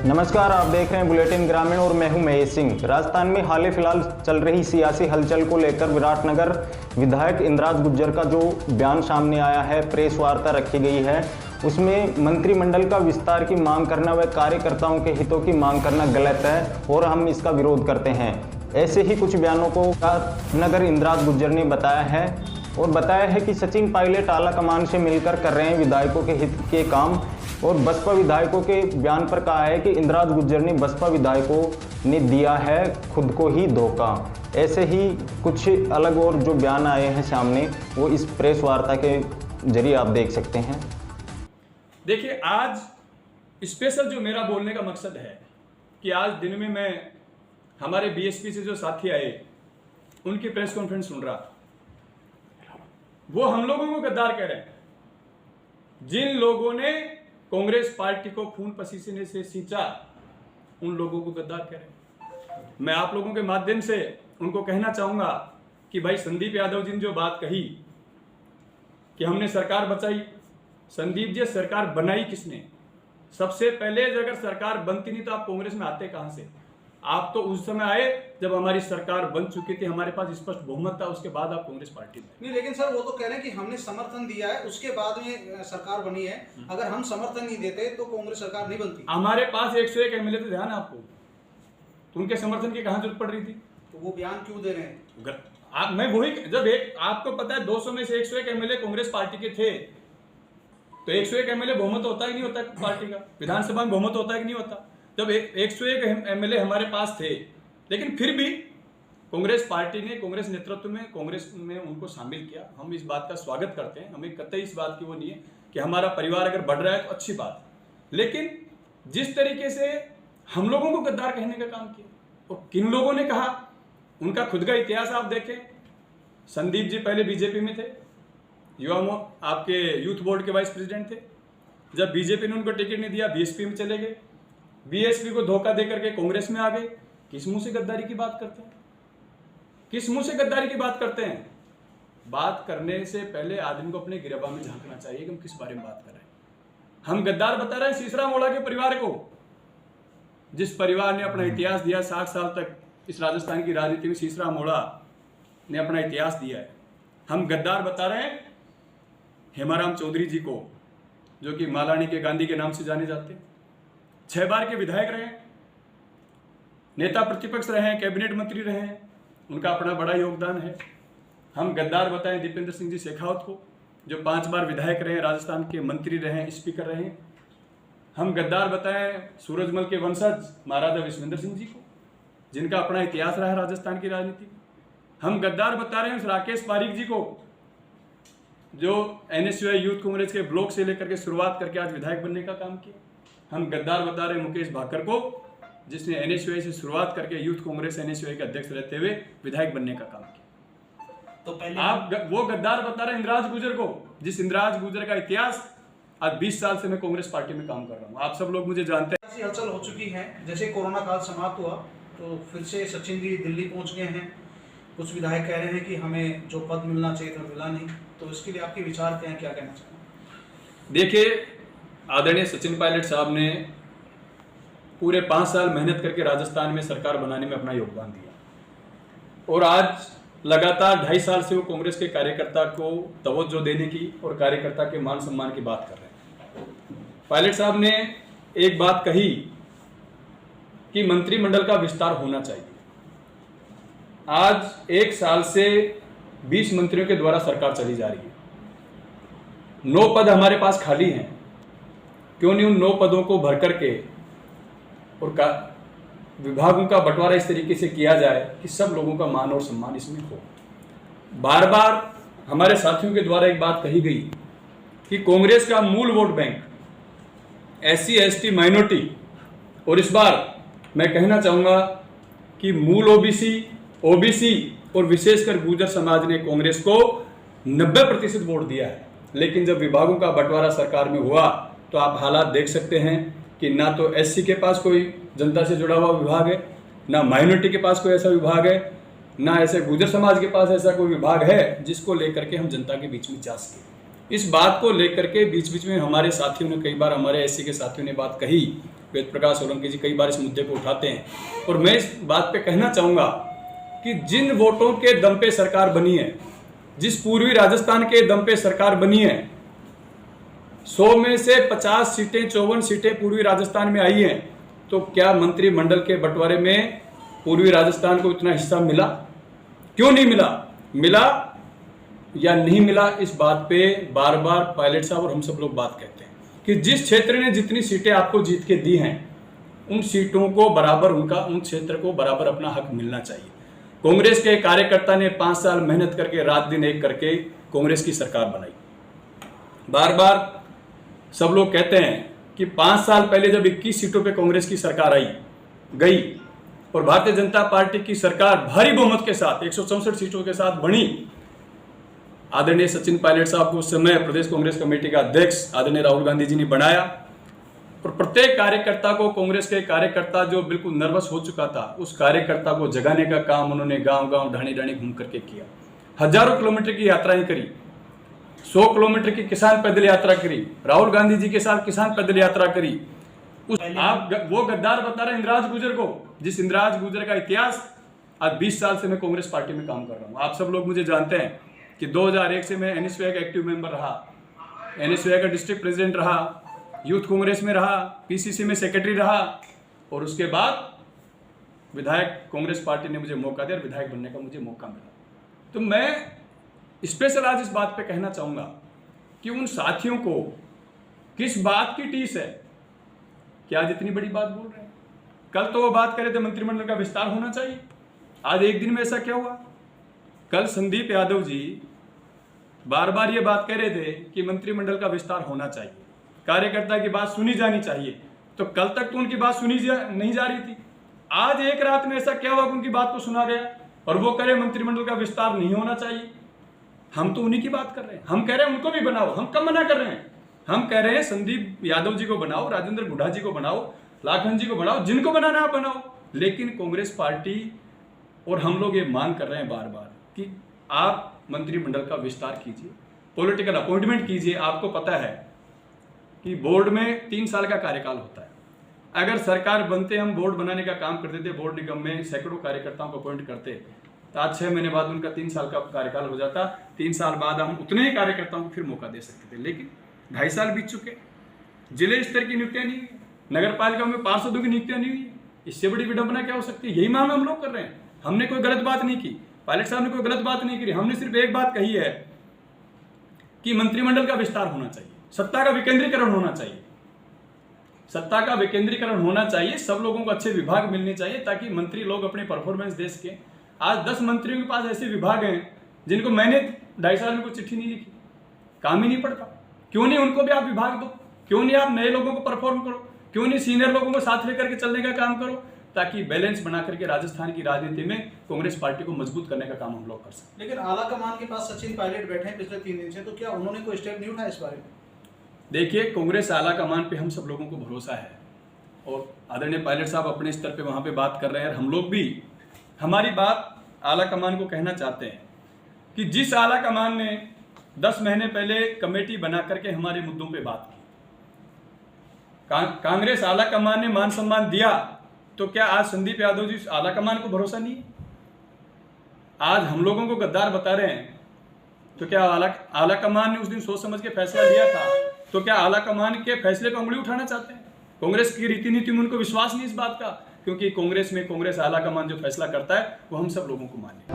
नमस्कार, आप देख रहे हैं बुलेटिन ग्रामीण और मैं हूं महेश सिंह। राजस्थान में हाल फिलहाल चल रही सियासी हलचल को लेकर विराटनगर विधायक इंद्राज गुज्जर का जो बयान सामने आया है, प्रेस वार्ता रखी गई है, उसमें मंत्रिमंडल का विस्तार की मांग करना व कार्यकर्ताओं के हितों की मांग करना गलत है और हम इसका विरोध करते हैं। ऐसे ही कुछ बयानों को नगर इंद्राज गुज्जर ने बताया है और बताया है कि सचिन पायलट आला कमान से मिलकर कर रहे हैं विधायकों के हित के काम। और बसपा विधायकों के बयान पर कहा है कि इंद्राज गुज्जर ने बसपा विधायकों ने दिया है खुद को ही धोखा। ऐसे ही कुछ अलग और जो बयान आए हैं सामने, वो इस प्रेस वार्ता के जरिए आप देख सकते हैं। देखिए, आज स्पेशल जो मेरा बोलने का मकसद है कि आज दिन में मैं हमारे बीएसपी से जो साथी आए उनकी प्रेस कॉन्फ्रेंस सुन रहा था। वो हम लोगों को गद्दार कह रहे हैं। जिन लोगों ने कांग्रेस पार्टी को खून पसीने से सींचा, उन लोगों को गद्दार कह रहे हैं। मैं आप लोगों के माध्यम से उनको कहना चाहूंगा कि भाई, संदीप यादव जी ने जो बात कही कि हमने सरकार बचाई, संदीप जी सरकार बनाई किसने? सबसे पहले अगर सरकार बनती नहीं तो आप कांग्रेस में आते कहां से? आप तो उस समय आए जब हमारी सरकार बन चुकी थी, हमारे पास स्पष्ट बहुमत था, उसके बाद आप कांग्रेस पार्टी में। नहीं, लेकिन सर वो तो कह रहे हैं कि हमने समर्थन दिया है, उसके बाद में सरकार बनी है। अगर हम समर्थन नहीं देते तो कांग्रेस सरकार नहीं बनती। हमारे पास 101 एमएलए थे, ध्यान है आपको, तो उनके समर्थन की कहां जरूरत पड़ रही थी? तो वो बयान क्यों दे रहे हैं? मैं वही, जब आपको पता है 200 में से 101 एमएलए कांग्रेस पार्टी के थे, तो 101 एमएलए बहुमत होता ही नहीं होता पार्टी का? विधानसभा में बहुमत होता है कि नहीं होता? जब 101 एमएलए हमारे पास थे, लेकिन फिर भी कांग्रेस पार्टी ने, कांग्रेस नेतृत्व में, कांग्रेस में उनको शामिल किया। हम इस बात का स्वागत करते हैं। हमें कतई इस बात की वो नहीं है कि हमारा परिवार अगर बढ़ रहा है तो अच्छी बात है, लेकिन जिस तरीके से हम लोगों को गद्दार कहने का काम किया और किन लोगों ने कहा, उनका खुद का इतिहास आप देखें। संदीप जी पहले बीजेपी में थे, आपके यूथ बोर्ड के वाइस प्रेसिडेंट थे। जब बीजेपी ने उनको टिकट नहीं दिया, बीएसपी में चले गए, बीएसपी को धोखा दे करके कांग्रेस में आ गए। किस मुंह से गद्दारी की बात करते हैं? किस मुंह से गद्दारी की बात करते हैं? बात करने से पहले आदमी को अपने गिरबा में झांकना चाहिए कि हम किस बारे में बात कर रहे हैं। हम गद्दार बता रहे हैं सीसरा मोड़ा के परिवार को, जिस परिवार ने अपना इतिहास दिया 60 साल तक इस राजस्थान की राजनीति में। सीसरा मोड़ा ने अपना इतिहास दिया है। हम गद्दार बता रहे हैं हेमाराम चौधरी जी को, जो कि मालानी के गांधी के नाम से जाने जाते हैं। 6 बार के विधायक रहे, नेता प्रतिपक्ष रहे हैं, कैबिनेट मंत्री रहे हैं, उनका अपना बड़ा योगदान है। हम गद्दार बताएं दीपेंद्र सिंह जी शेखावत को, जो 5 बार विधायक रहे, राजस्थान के मंत्री रहे, स्पीकर रहे। हम गद्दार बताएं सूरजमल के वंशज महाराजा विश्वेंद्र सिंह जी को, जिनका अपना इतिहास रहा है राजस्थान की राजनीति में। हम गद्दार बता रहे हैं उस राकेश पारीक जी को, जो एनएसयूआई यूथ कांग्रेस के ब्लॉक से लेकर के शुरुआत करके आज विधायक बनने का काम किया। हम गद्दार बता रहे मुकेश भाकर को, जिसने एनएसयूआई से शुरुआत करके यूथ कांग्रेस एनएसयूआई के अध्यक्ष रहते हुए विधायक बनने का काम किया। तो पहले आप वो गद्दार बता रहे इंद्राज गुज्जर को, जिस इंद्राज गुज्जर का इतिहास आज 20 साल से मैं कांग्रेस पार्टी में काम कर रहा हूँ। आप सब लोग मुझे जानते हैं। ऐसी हलचल हो चुकी है, जैसे कोरोना काल समाप्त हुआ तो फिर से सचिन जी दिल्ली पहुंच गए हैं। कुछ विधायक कह रहे हैं कि हमें जो पद मिलना चाहिए था मिला नहीं, तो इसके लिए आपके विचार क्या हैं, क्या कहना चाहेंगे? देखिए, आदरणीय सचिन पायलट साहब ने पूरे 5 साल मेहनत करके राजस्थान में सरकार बनाने में अपना योगदान दिया और आज लगातार 2.5 साल से वो कांग्रेस के कार्यकर्ता को तवज्जो देने की और कार्यकर्ता के मान सम्मान की बात कर रहे हैं। पायलट साहब ने एक बात कही कि मंत्रिमंडल का विस्तार होना चाहिए। आज 1 साल से 20 मंत्रियों के द्वारा सरकार चली जा रही है। 9 पद हमारे पास खाली हैं। क्यों नहीं उन 9 पदों को भर करके और विभागों का बंटवारा इस तरीके से किया जाए कि सब लोगों का मान और सम्मान इसमें हो। बार बार हमारे साथियों के द्वारा एक बात कही गई कि कांग्रेस का मूल vote bank SC ST minority, और इस बार मैं कहना चाहूंगा कि मूल ओबीसी और विशेषकर गुर्जर समाज ने कांग्रेस को 90% वोट दिया है। लेकिन जब विभागों का बंटवारा सरकार में हुआ तो आप हालात देख सकते हैं कि ना तो SC के पास कोई जनता से जुड़ा हुआ विभाग है, ना माइनॉरिटी के पास कोई ऐसा विभाग है, ना ऐसे गुर्जर समाज के पास ऐसा कोई विभाग है जिसको लेकर के हम जनता के बीच में जा सके। इस बात को लेकर के बीच बीच में हमारे साथियों ने कई बार, हमारे एससी के साथियों ने बात कही, वेद प्रकाश सोलंकी जी कई बार इस मुद्दे को उठाते हैं। और मैं इस बात पे कहना चाहूँगा कि जिन वोटों के दम पे सरकार बनी है, जिस पूर्वी राजस्थान के दम पे सरकार बनी है, 100 में से 50 सीटें, 54 सीटें पूर्वी राजस्थान में आई हैं, तो क्या मंत्रिमंडल के बंटवारे में पूर्वी राजस्थान को इतना हिस्सा मिला? क्यों नहीं मिला? मिला या नहीं मिला, इस बात पे बार बार पायलट साहब और हम सब लोग बात कहते हैं कि जिस क्षेत्र ने जितनी सीटें आपको जीत के दी हैं, उन सीटों को बराबर उन क्षेत्र को बराबर अपना हक मिलना चाहिए। कांग्रेस के कार्यकर्ता ने 5 साल मेहनत करके, रात दिन एक करके कांग्रेस की सरकार बनाई। बार बार सब लोग कहते हैं कि 5 साल पहले जब 21 सीटों पे कांग्रेस की सरकार गई और भारतीय जनता पार्टी की सरकार भारी बहुमत के साथ 164 सीटों के साथ बनी, आदरणीय सचिन पायलट साहब को उस समय प्रदेश कांग्रेस कमेटी का अध्यक्ष आदरणीय राहुल गांधी जी ने बनाया और प्रत्येक कार्यकर्ता को, कांग्रेस के कार्यकर्ता जो बिल्कुल नर्वस हो चुका था, उस कार्यकर्ता को जगाने का काम उन्होंने गांव गांव, ढाणी ढाणी घूम करके किया। हजारों किलोमीटर की यात्राएं करी, 100 किलोमीटर की किसान पैदल यात्रा करी, राहुल गांधी जी के साथ किसान पैदल यात्रा करी। आप वो गद्दार बता रहे इंदिराज गुर्जर को, जिस इंदिराज गुर्जर का इतिहास आज 20 साल से मैं कांग्रेस पार्टी में काम कर रहा हूँ। आप सब लोग मुझे जानते हैं कि 2001 से मैं एनएसयूआई का एक्टिव मेंबर रहा, एनएसयूआई का डिस्ट्रिक्ट प्रेसिडेंट रहा, यूथ कांग्रेस में रहा, पीसीसी में सेक्रेटरी रहा और उसके बाद विधायक, कांग्रेस पार्टी ने मुझे मौका दिया और विधायक बनने का मुझे मौका मिला। तो मैं स्पेशल आज इस बात पे कहना चाहूँगा कि उन साथियों को किस बात की टीस है कि आज इतनी बड़ी बात बोल रहे हैं। कल तो वो बात कर रहे थे मंत्रिमंडल का विस्तार होना चाहिए, आज एक दिन में ऐसा क्या हुआ? कल संदीप यादव जी बार बार ये बात कह रहे थे कि मंत्रिमंडल का विस्तार होना चाहिए, कार्यकर्ता की बात सुनी जानी चाहिए, तो कल तक तो उनकी बात सुनी नहीं जा रही थी। आज एक रात में ऐसा क्या हुआ कि उनकी बात को सुना गया और वो कह रहे मंत्रिमंडल का विस्तार नहीं होना चाहिए? हम तो उन्हीं की बात कर रहे हैं, हम कह रहे हैं उनको भी बनाओ। हम कब मना कर रहे हैं? हम कह रहे हैं संदीप यादव जी को बनाओ, राजेंद्र गुढ़ा जी को बनाओ, लाखन जी को बनाओ, जिनको बनाना आप बनाओ। लेकिन कांग्रेस पार्टी और हम लोग ये मांग कर रहे हैं बार बार कि आप मंत्रिमंडल का विस्तार कीजिए, पॉलिटिकल अपॉइंटमेंट कीजिए। आपको पता है कि बोर्ड में 3 साल का कार्यकाल होता है। अगर सरकार बनते हम बोर्ड बनाने का काम करते थे, बोर्ड निगम में सैकड़ों कार्यकर्ताओं को अपॉइंट करते, तो आज 6 महीने बाद उनका 3 साल का कार्यकाल हो जाता। 3 साल बाद हम उतने ही कार्यकर्ताओं को फिर मौका दे सकते थे। लेकिन 2.5 साल बीत चुके, जिले स्तर की नियुक्तियां नहीं हुई, नगर पालिका में पार्षदों की नियुक्तियां नहीं हुई। इससे बड़ी विडंबना क्या हो सकती है? यही मांग हम लोग कर रहे हैं। हमने कोई गलत बात नहीं की, पायलट साहब ने कोई गलत बात नहीं करी। हमने सिर्फ एक बात कही है कि मंत्रिमंडल का विस्तार होना चाहिए, सत्ता का विकेंद्रीकरण होना चाहिए, सत्ता का विकेंद्रीकरण होना चाहिए, सब लोगों को अच्छे विभाग मिलने चाहिए ताकि मंत्री लोग अपने परफॉर्मेंस दे सके। आज 10 मंत्रियों के पास ऐसे विभाग हैं जिनको मैंने 2.5 साल में कोई चिट्ठी नहीं लिखी, काम ही नहीं पड़ता। क्यों नहीं उनको भी आप विभाग दो? क्यों नहीं आप नए लोगों को परफॉर्म करो? क्यों नहीं सीनियर लोगों को साथ लेकर के चलने का काम करो, ताकि बैलेंस बना करके राजस्थान की राजनीति में कांग्रेस पार्टी को मजबूत करने का काम हम लोग कर सकें। लेकिन आला कमान के पास सचिन पायलट बैठे हैं पिछले 3 दिन से, तो क्या उन्होंने कोई स्टेप नहीं उठाया इस बारे में? देखिए, कांग्रेस आला कमान पे हम सब लोगों को भरोसा है और आदरणीय पायलट साहब अपने स्तर पे वहाँ पे बात कर रहे हैं। हम लोग भी हमारी बात आला कमान को कहना चाहते हैं कि जिस आला कमान ने 10 महीने पहले कमेटी बना करके हमारे मुद्दों पे बात की, कांग्रेस आला कमान ने मान सम्मान दिया, तो क्या आज संदीप यादव जी आला कमान को भरोसा नहीं है? आज हम लोगों को गद्दार बता रहे हैं, तो क्या आला कमान ने उस दिन सोच समझ के फैसला लिया था? तो क्या आला कमान के फैसले पर उंगली उठाना चाहते हैं? कांग्रेस की रीति नीति में उनको विश्वास नहीं इस बात का, क्योंकि कांग्रेस में कांग्रेस आला कमान जो फैसला करता है वो हम सब लोगों को मान्य है।